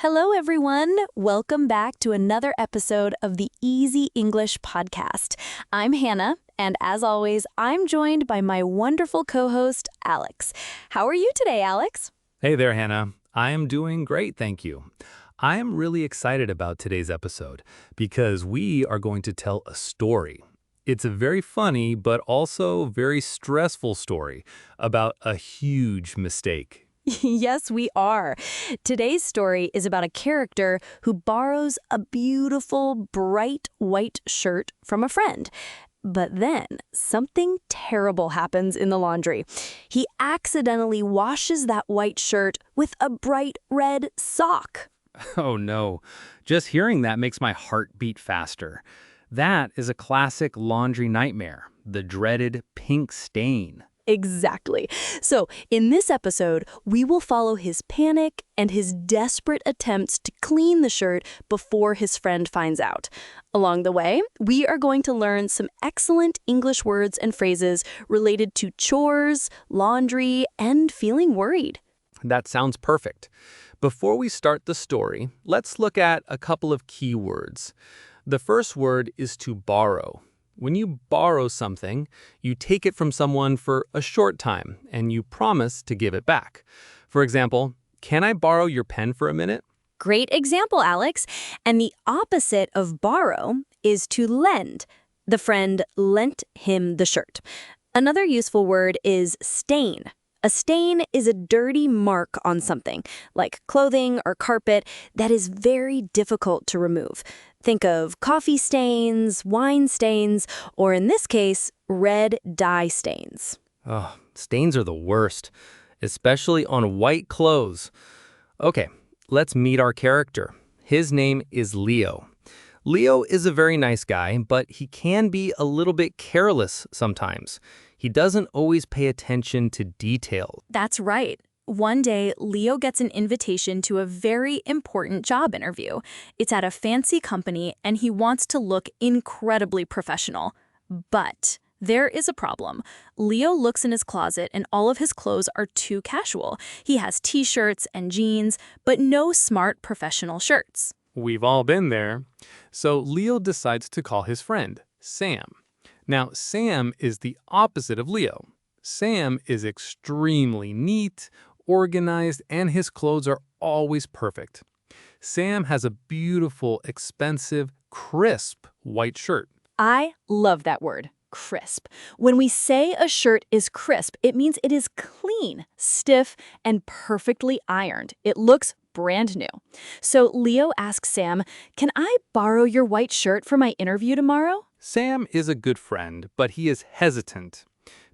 Hello, everyone. Welcome back to another episode of the Easy English Podcast. I'm Hannah, and as always, I'm joined by my wonderful co-host, Alex. How are you today, Alex? Hey there, Hannah. I am doing great, thank you. I am really excited about today's episode because we are going to tell a story. It's a very funny but also very stressful story about a huge mistake. Yes, we are. Today's story is about a character who borrows a beautiful, bright white shirt from a friend. But then something terrible happens in the laundry. He accidentally washes that white shirt with a bright red sock. Oh no, just hearing that makes my heart beat faster. That is a classic laundry nightmare, the dreaded pink stain. Exactly. So, in this episode, we will follow his panic and his desperate attempts to clean the shirt before his friend finds out. Along the way, we are going to learn some excellent English words and phrases related to chores, laundry, and feeling worried. That sounds perfect. Before we start the story, let's look at a couple of key words. The first word is to borrow. When you borrow something, you take it from someone for a short time and you promise to give it back. For example, can I borrow your pen for a minute? Great example, Alex. And the opposite of borrow is to lend. The friend lent him the shirt. Another useful word is stain. A stain is a dirty mark on something, like clothing or carpet, that is very difficult to remove. Think of coffee stains, wine stains, or in this case, red dye stains. Oh, stains are the worst, especially on white clothes. Okay, let's meet our character. His name is Leo. Leo is a very nice guy, but he can be a little bit careless sometimes. He doesn't always pay attention to detail. That's right. One day, Leo gets an invitation to a very important job interview. It's at a fancy company, and he wants to look incredibly professional. But there is a problem. Leo looks in his closet, and all of his clothes are too casual. He has t-shirts and jeans, but no smart professional shirts. We've all been there. So Leo decides to call his friend, Sam. Now, Sam is the opposite of Leo. Sam is extremely neat, organized, and his clothes are always perfect. Sam has a beautiful, expensive, crisp white shirt. I love that word, crisp. When we say a shirt is crisp, it means it is clean, stiff, and perfectly ironed. It looks brand new. So Leo asks Sam, "Can I borrow your white shirt for my interview tomorrow?" Sam is a good friend, but he is hesitant.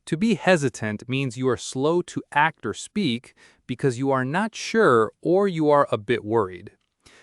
To be hesitant means you are slow to act or speak because you are not sure or you are a bit worried.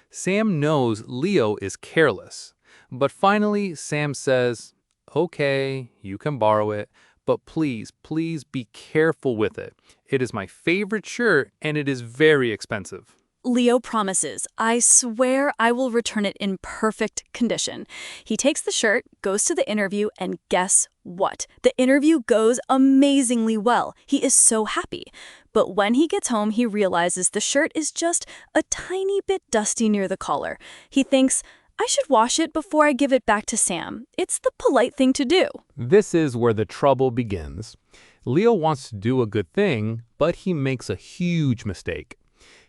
Sam knows Leo is careless, but finally Sam says, "Okay, you can borrow it, but please, please be careful with it. It is my favorite shirt and it is very expensive." Leo promises, "I swear I will return it in perfect condition." He takes the shirt, goes to the interview, and guess what? The interview goes amazingly well. He is so happy. But when he gets home, he realizes the shirt is just a tiny bit dusty near the collar. He thinks, "I should wash it before I give it back to Sam. It's the polite thing to do." This is where the trouble begins. Leo wants to do a good thing, but he makes a huge mistake.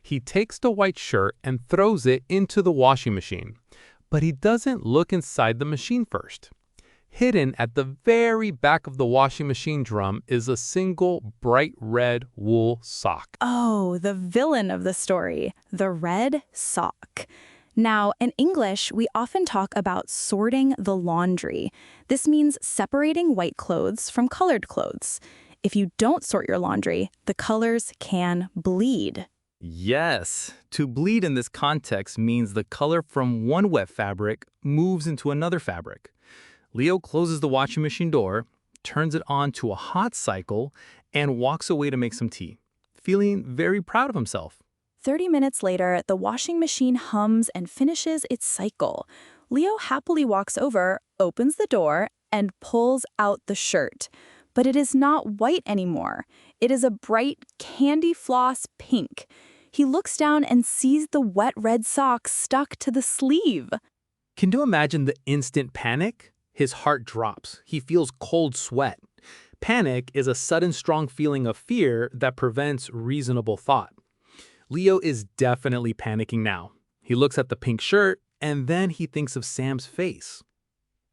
He takes the white shirt and throws it into the washing machine, but he doesn't look inside the machine first. Hidden at the very back of the washing machine drum is a single bright red wool sock. Oh, the villain of the story, the red sock. Now, in English, we often talk about sorting the laundry. This means separating white clothes from colored clothes. If you don't sort your laundry, the colors can bleed. Yes, to bleed in this context means the color from one wet fabric moves into another fabric. Leo closes the washing machine door, turns it on to a hot cycle, and walks away to make some tea, feeling very proud of himself. 30 minutes later, the washing machine hums and finishes its cycle. Leo happily walks over, opens the door, and pulls out the shirt. But it is not white anymore. It is a bright candy floss pink. He looks down and sees the wet red sock stuck to the sleeve. Can you imagine the instant panic? His heart drops. He feels cold sweat. Panic is a sudden strong feeling of fear that prevents reasonable thought. Leo is definitely panicking now. He looks at the pink shirt, and then he thinks of Sam's face.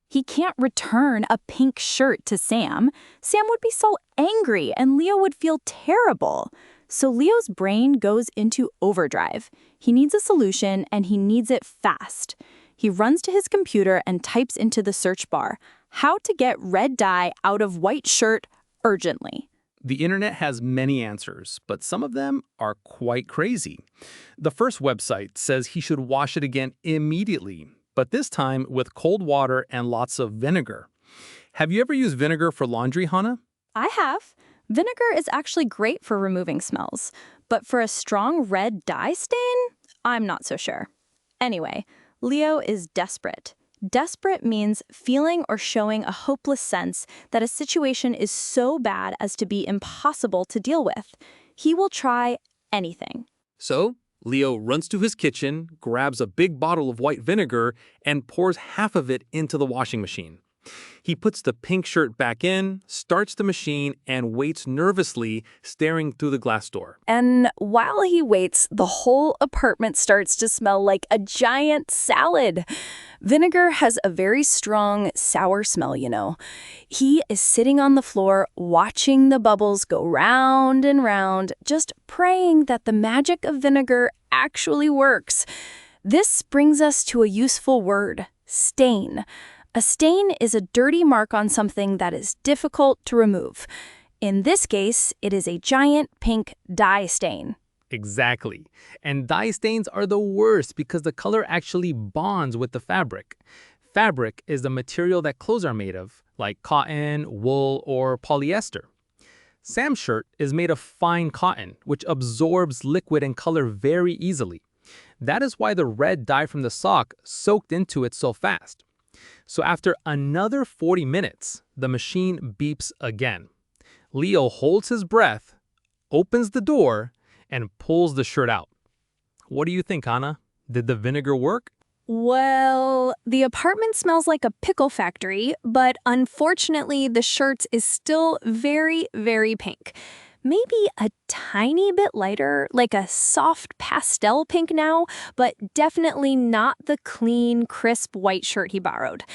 He can't return a pink shirt to Sam. Sam would be so angry, and Leo would feel terrible. So Leo's brain goes into overdrive. He needs a solution, and he needs it fast. He runs to his computer and types into the search bar, "How to get red dye out of white shirt urgently." The internet has many answers, but some of them are quite crazy. The first website says he should wash it again immediately, but this time with cold water and lots of vinegar. Have you ever used vinegar for laundry, Hannah? I have. Vinegar is actually great for removing smells, but for a strong red dye stain, I'm not so sure. Anyway, Leo is desperate. Desperate means feeling or showing a hopeless sense that a situation is so bad as to be impossible to deal with. He will try anything. So, Leo runs to his kitchen, grabs a big bottle of white vinegar, and pours half of it into the washing machine. He puts the pink shirt back in, starts the machine, and waits nervously, staring through the glass door. And while he waits, the whole apartment starts to smell like a giant salad. Vinegar has a very strong, sour smell, you know. He is sitting on the floor, watching the bubbles go round and round, just praying that the magic of vinegar actually works. This brings us to a useful word, stain. A stain is a dirty mark on something that is difficult to remove. In this case, it is a giant pink dye stain. Exactly. And dye stains are the worst because the color actually bonds with the fabric. Fabric is the material that clothes are made of, like cotton, wool, or polyester. Sam's shirt is made of fine cotton, which absorbs liquid and color very easily. That is why the red dye from the sock soaked into it so fast. So after another 40 minutes, the machine beeps again. Leo holds his breath, opens the door, and pulls the shirt out. What do you think, Hannah? Did the vinegar work? Well, the apartment smells like a pickle factory, but unfortunately the shirt is still very, very pink. Maybe a tiny bit lighter, like a soft pastel pink now, but definitely not the clean, crisp white shirt he borrowed.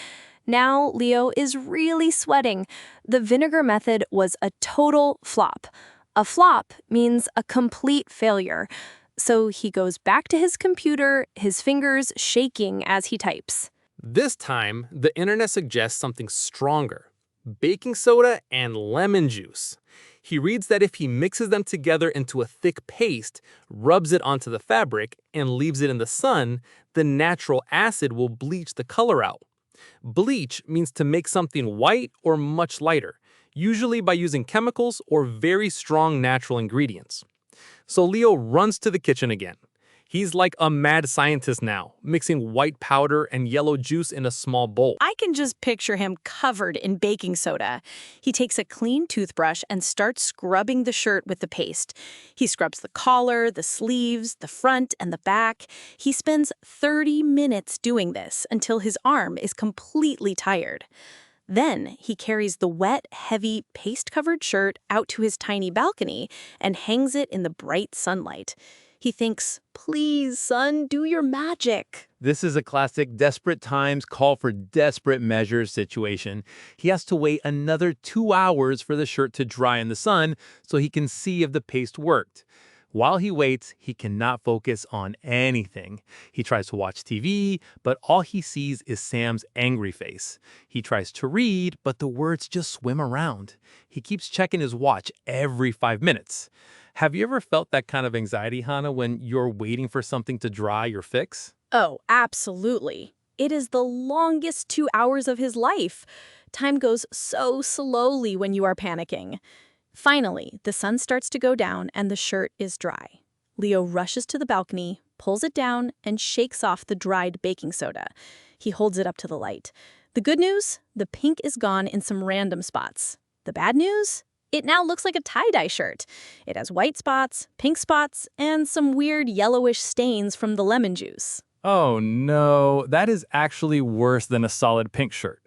Now Leo is really sweating. The vinegar method was a total flop. A flop means a complete failure. So he goes back to his computer, his fingers shaking as he types. This time, the internet suggests something stronger: baking soda and lemon juice. He reads that if he mixes them together into a thick paste, rubs it onto the fabric, and leaves it in the sun, the natural acid will bleach the color out. Bleach means to make something white or much lighter, usually by using chemicals or very strong natural ingredients. So Leo runs to the kitchen again. He's like a mad scientist now, mixing white powder and yellow juice in a small bowl. I can just picture him covered in baking soda. He takes a clean toothbrush and starts scrubbing the shirt with the paste. He scrubs the collar, the sleeves, the front, and the back. He spends 30 minutes doing this until his arm is completely tired. Then he carries the wet, heavy, paste-covered shirt out to his tiny balcony and hangs it in the bright sunlight. He thinks, "Please, sun, do your magic." This is a classic desperate times call for desperate measures situation. He has to wait another 2 hours for the shirt to dry in the sun so he can see if the paste worked. While he waits, he cannot focus on anything. He tries to watch TV, but all he sees is Sam's angry face. He tries to read, but the words just swim around. He keeps checking his watch every 5 minutes. Have you ever felt that kind of anxiety, Hannah, when you're waiting for something to dry or fix? Oh, absolutely. It is the longest 2 hours of his life. Time goes so slowly when you are panicking. Finally, the sun starts to go down and the shirt is dry. Leo rushes to the balcony, pulls it down, and shakes off the dried baking soda. He holds it up to the light. The good news? The pink is gone in some random spots. The bad news? It now looks like a tie-dye shirt. It has white spots, pink spots, and some weird yellowish stains from the lemon juice. Oh no, that is actually worse than a solid pink shirt.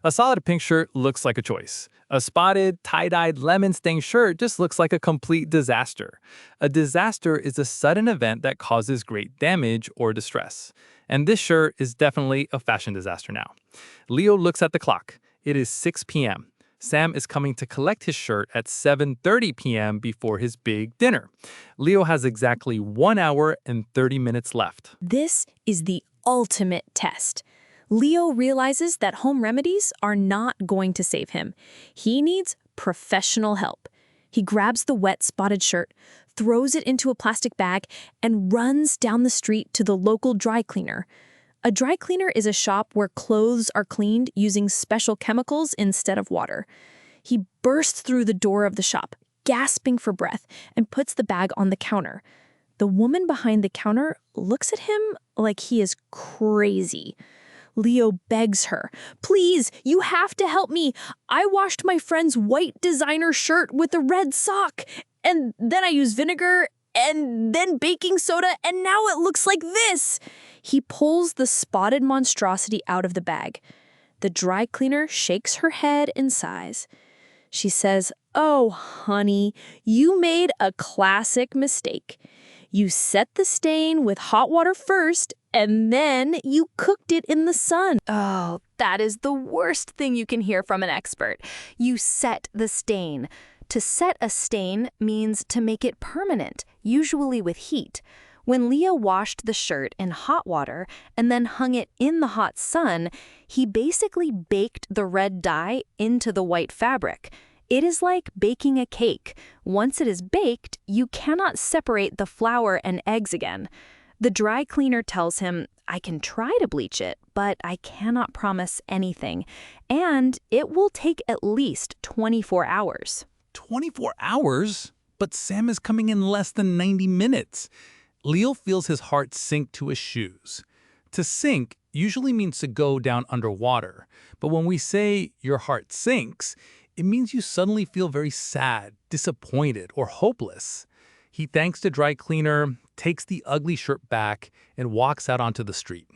A solid pink shirt looks like a choice. A spotted, tie-dyed, lemon-stained shirt just looks like a complete disaster. A disaster is a sudden event that causes great damage or distress. And this shirt is definitely a fashion disaster now. Leo looks at the clock. It is 6 p.m. Sam is coming to collect his shirt at 7:30 p.m. before his big dinner. Leo has exactly 1 hour and 30 minutes left. This is the ultimate test. Leo realizes that home remedies are not going to save him. He needs professional help. He grabs the wet, spotted shirt, throws it into a plastic bag, and runs down the street to the local dry cleaner. A dry cleaner is a shop where clothes are cleaned using special chemicals instead of water. He bursts through the door of the shop, gasping for breath, and puts the bag on the counter. The woman behind the counter looks at him like he is crazy. Leo begs her, "Please, you have to help me. I washed my friend's white designer shirt with a red sock, and then I used vinegar, and then baking soda, and now it looks like this." He pulls the spotted monstrosity out of the bag. The dry cleaner shakes her head and sighs. She says, "Oh, honey, you made a classic mistake. You set the stain with hot water first, and then you cooked it in the sun." Oh, that is the worst thing you can hear from an expert. You set the stain. To set a stain means to make it permanent, usually with heat. When Leo washed the shirt in hot water and then hung it in the hot sun, he basically baked the red dye into the white fabric. It is like baking a cake. Once it is baked, you cannot separate the flour and eggs again. The dry cleaner tells him, "I can try to bleach it, but I cannot promise anything. And it will take at least 24 hours. 24 hours? But Sam is coming in less than 90 minutes. Leo feels his heart sink to his shoes. To sink usually means to go down underwater. But when we say your heart sinks, it means you suddenly feel very sad, disappointed, or hopeless. He thanks the dry cleaner, takes the ugly shirt back, and walks out onto the street.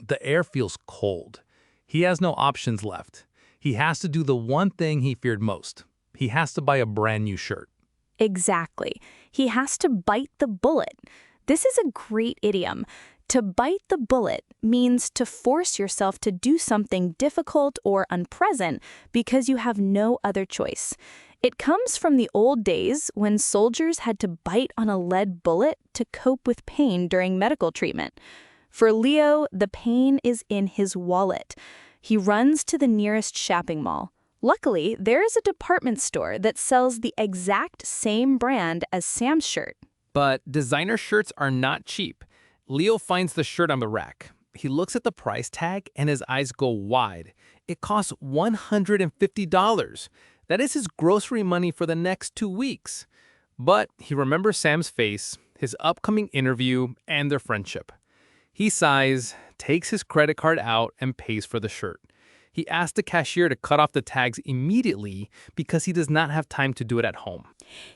The air feels cold. He has no options left. He has to do the one thing he feared most. He has to buy a brand new shirt. Exactly. He has to bite the bullet. This is a great idiom. To bite the bullet means to force yourself to do something difficult or unpleasant because you have no other choice. It comes from the old days when soldiers had to bite on a lead bullet to cope with pain during medical treatment. For Leo, the pain is in his wallet. He runs to the nearest shopping mall. Luckily, there is a department store that sells the exact same brand as Sam's shirt. But designer shirts are not cheap. Leo finds the shirt on the rack. He looks at the price tag and his eyes go wide. It costs $150. That is his grocery money for the next 2 weeks. But he remembers Sam's face, his upcoming interview, and their friendship. He sighs, takes his credit card out, and pays for the shirt. He asks the cashier to cut off the tags immediately because he does not have time to do it at home.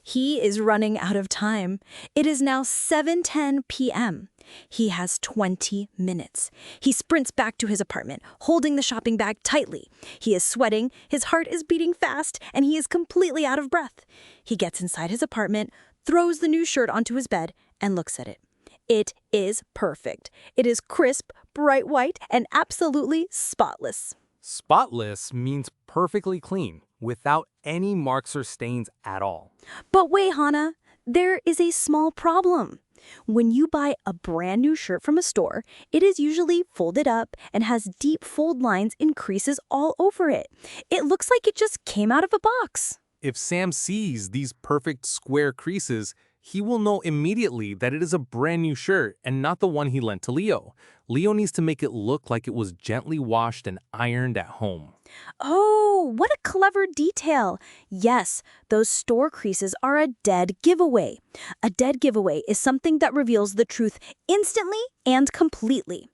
He is running out of time. It is now 7:10 p.m. He has 20 minutes. He sprints back to his apartment, holding the shopping bag tightly. He is sweating, his heart is beating fast, and he is completely out of breath. He gets inside his apartment, throws the new shirt onto his bed, and looks at it. It is perfect. It is crisp, bright white, and absolutely spotless. Spotless means perfectly clean, without any marks or stains at all. But wait, Hannah, there is a small problem. When you buy a brand new shirt from a store, it is usually folded up and has deep fold lines and creases all over it. It looks like it just came out of a box. If Sam sees these perfect square creases, he will know immediately that it is a brand new shirt and not the one he lent to Leo. Leo needs to make it look like it was gently washed and ironed at home. Oh, what a clever detail. Yes, those store creases are a dead giveaway. A dead giveaway is something that reveals the truth instantly and completely.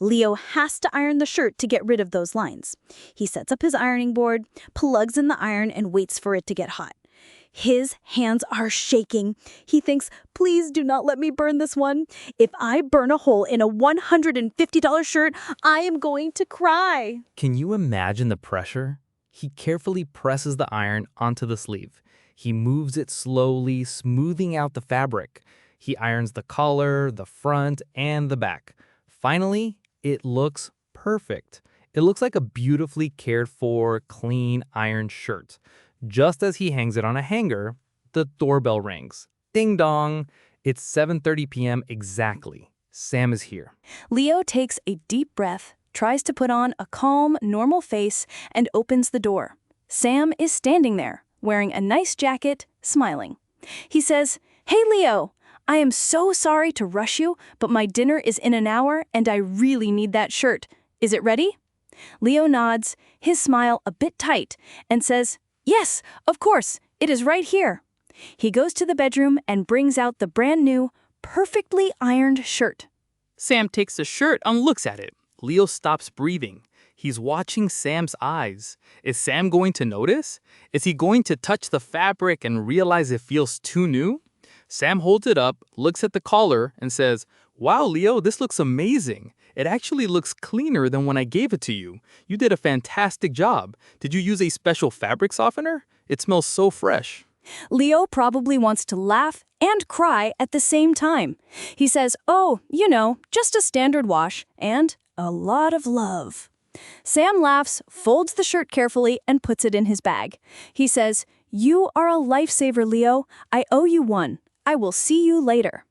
Leo has to iron the shirt to get rid of those lines. He sets up his ironing board, plugs in the iron, and waits for it to get hot. His hands are shaking. He thinks, please do not let me burn this one. If I burn a hole in a $150 shirt, I am going to cry. Can you imagine the pressure? He carefully presses the iron onto the sleeve. He moves it slowly, smoothing out the fabric. He irons the collar, the front, and the back. Finally, it looks perfect. It looks like a beautifully cared for, clean, ironed shirt. Just as he hangs it on a hanger, the doorbell rings. Ding dong! It's 7:30 p.m. exactly. Sam is here. Leo takes a deep breath, tries to put on a calm, normal face, and opens the door. Sam is standing there, wearing a nice jacket, smiling. He says, "Hey, Leo, I am so sorry to rush you, but my dinner is in an hour and I really need that shirt. Is it ready?" Leo nods, his smile a bit tight, and says, "Yes, of course, it is right here." He goes to the bedroom and brings out the brand new, perfectly ironed shirt. Sam takes the shirt and looks at it. Leo stops breathing. He's watching Sam's eyes. Is Sam going to notice? Is he going to touch the fabric and realize it feels too new? Sam holds it up, looks at the collar, and says, "Wow, Leo, this looks amazing. It actually looks cleaner than when I gave it to you. You did a fantastic job. Did you use a special fabric softener? It smells so fresh." Leo probably wants to laugh and cry at the same time. He says, "Oh, just a standard wash and a lot of love." Sam laughs, folds the shirt carefully, and puts it in his bag. He says, "You are a lifesaver, Leo. I owe you one. I will see you later."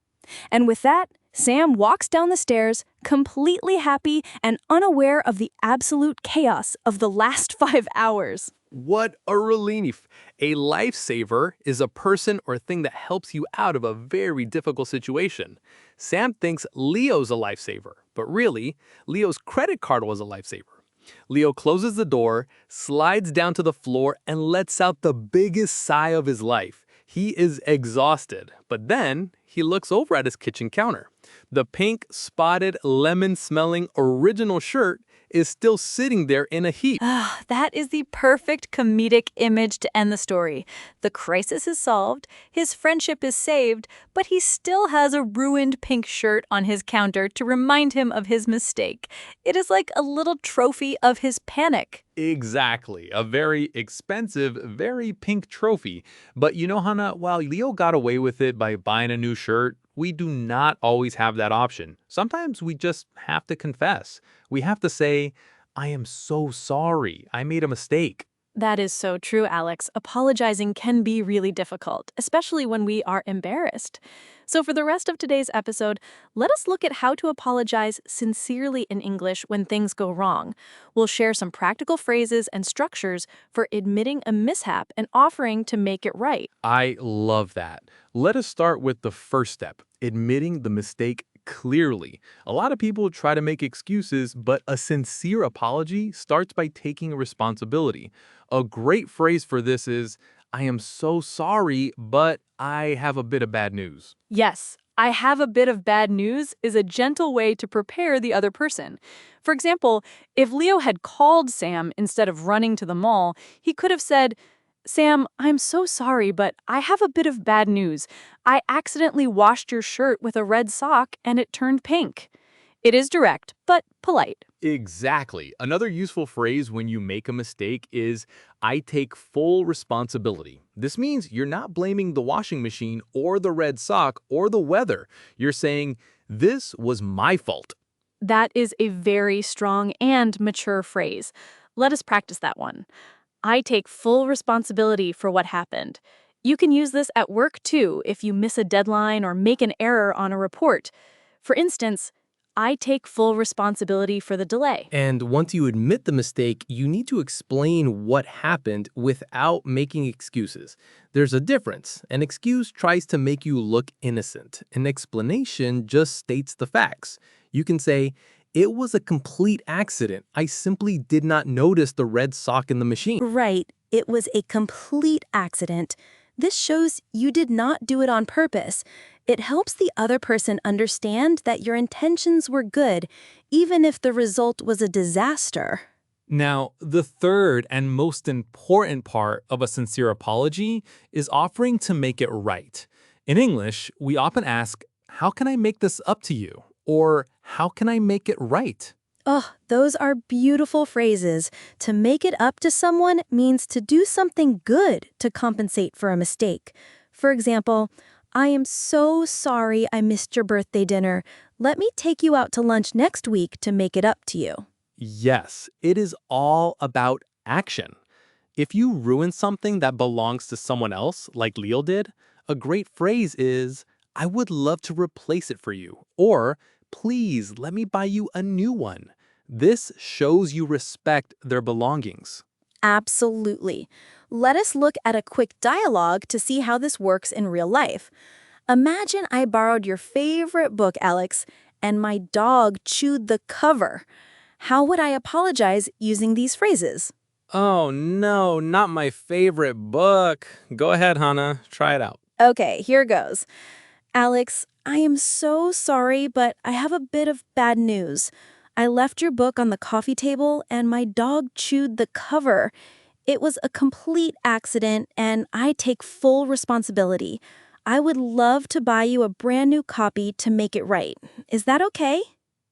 And with that, Sam walks down the stairs, completely happy and unaware of the absolute chaos of the last 5 hours. What a relief. A lifesaver is a person or thing that helps you out of a very difficult situation. Sam thinks Leo's a lifesaver, but really, Leo's credit card was a lifesaver. Leo closes the door, slides down to the floor, and lets out the biggest sigh of his life. He is exhausted, but then he looks over at his kitchen counter. The pink, spotted, lemon-smelling original shirt is still sitting there in a heap. That is the perfect comedic image to end the story. The crisis is solved, his friendship is saved, but he still has a ruined pink shirt on his counter to remind him of his mistake. It is like a little trophy of his panic. Exactly. A very expensive, very pink trophy. But you know, Hannah, while Leo got away with it by buying a new shirt, we do not always have that option. Sometimes we just have to confess. We have to say, "I am so sorry. I made a mistake." That is so true, Alex. Apologizing can be really difficult, especially when we are embarrassed. So for the rest of today's episode, let us look at how to apologize sincerely in English when things go wrong. We'll share some practical phrases and structures for admitting a mishap and offering to make it right. I love that. Let us start with the first step, admitting the mistake clearly. A lot of people try to make excuses, but a sincere apology starts by taking responsibility. A great phrase for this is, "I am so sorry, but I have a bit of bad news." Yes, "I have a bit of bad news" is a gentle way to prepare the other person. For example, if Leo had called Sam instead of running to the mall, he could have said, "Sam, I'm so sorry, but I have a bit of bad news. I accidentally washed your shirt with a red sock and it turned pink." It is direct, but polite. Exactly. Another useful phrase when you make a mistake is, "I take full responsibility." This means you're not blaming the washing machine or the red sock or the weather. You're saying, "This was my fault." That is a very strong and mature phrase. Let us practice that one. I take full responsibility for what happened. You can use this at work too if you miss a deadline or make an error on a report. For instance, I take full responsibility for the delay. And once you admit the mistake, you need to explain what happened without making excuses. There's a difference. An excuse tries to make you look innocent. An explanation just states the facts. You can say, "It was a complete accident. I simply did not notice the red sock in the machine." Right, it was a complete accident. This shows you did not do it on purpose. It helps the other person understand that your intentions were good, even if the result was a disaster. Now, the third and most important part of a sincere apology is offering to make it right. In English, we often ask, "How can I make this up to you?" Or, "How can I make it right?" Oh, those are beautiful phrases. To make it up to someone means to do something good to compensate for a mistake. For example, I am so sorry I missed your birthday dinner. Let me take you out to lunch next week to make it up to you. Yes, it is all about action. If you ruin something that belongs to someone else, like Leo did, a great phrase is, "I would love to replace it for you," or "Please let me buy you a new one." This shows you respect their belongings. Absolutely. Let us look at a quick dialogue to see how this works in real life. Imagine I borrowed your favorite book, Alex, and my dog chewed the cover. How would I apologize using these phrases? Oh no, not my favorite book. Go ahead, Hannah. Try it out. Okay, here goes. Alex, I am so sorry, but I have a bit of bad news. I left your book on the coffee table and my dog chewed the cover. It was a complete accident and I take full responsibility. I would love to buy you a brand new copy to make it right. Is that okay?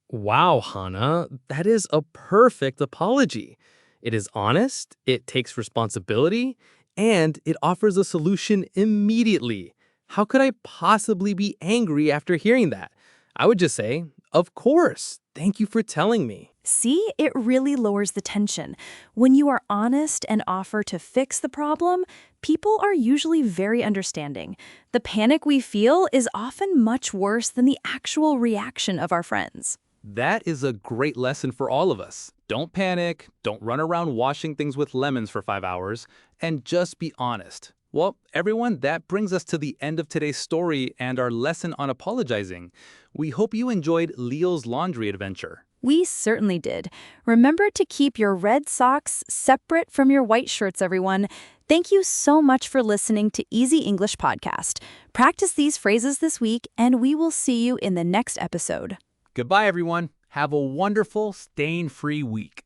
Wow, Hannah, that is a perfect apology. It is honest, it takes responsibility, and it offers a solution immediately. How could I possibly be angry after hearing that? I would just say, "Of course, thank you for telling me." See, it really lowers the tension. When you are honest and offer to fix the problem, people are usually very understanding. The panic we feel is often much worse than the actual reaction of our friends. That is a great lesson for all of us. Don't panic, don't run around washing things with lemons for 5 hours, and just be honest. Well, everyone, that brings us to the end of today's story and our lesson on apologizing. We hope you enjoyed Leo's laundry adventure. We certainly did. Remember to keep your red socks separate from your white shirts, everyone. Thank you so much for listening to Easy English Podcast. Practice these phrases this week, and we will see you in the next episode. Goodbye, everyone. Have a wonderful, stain-free week.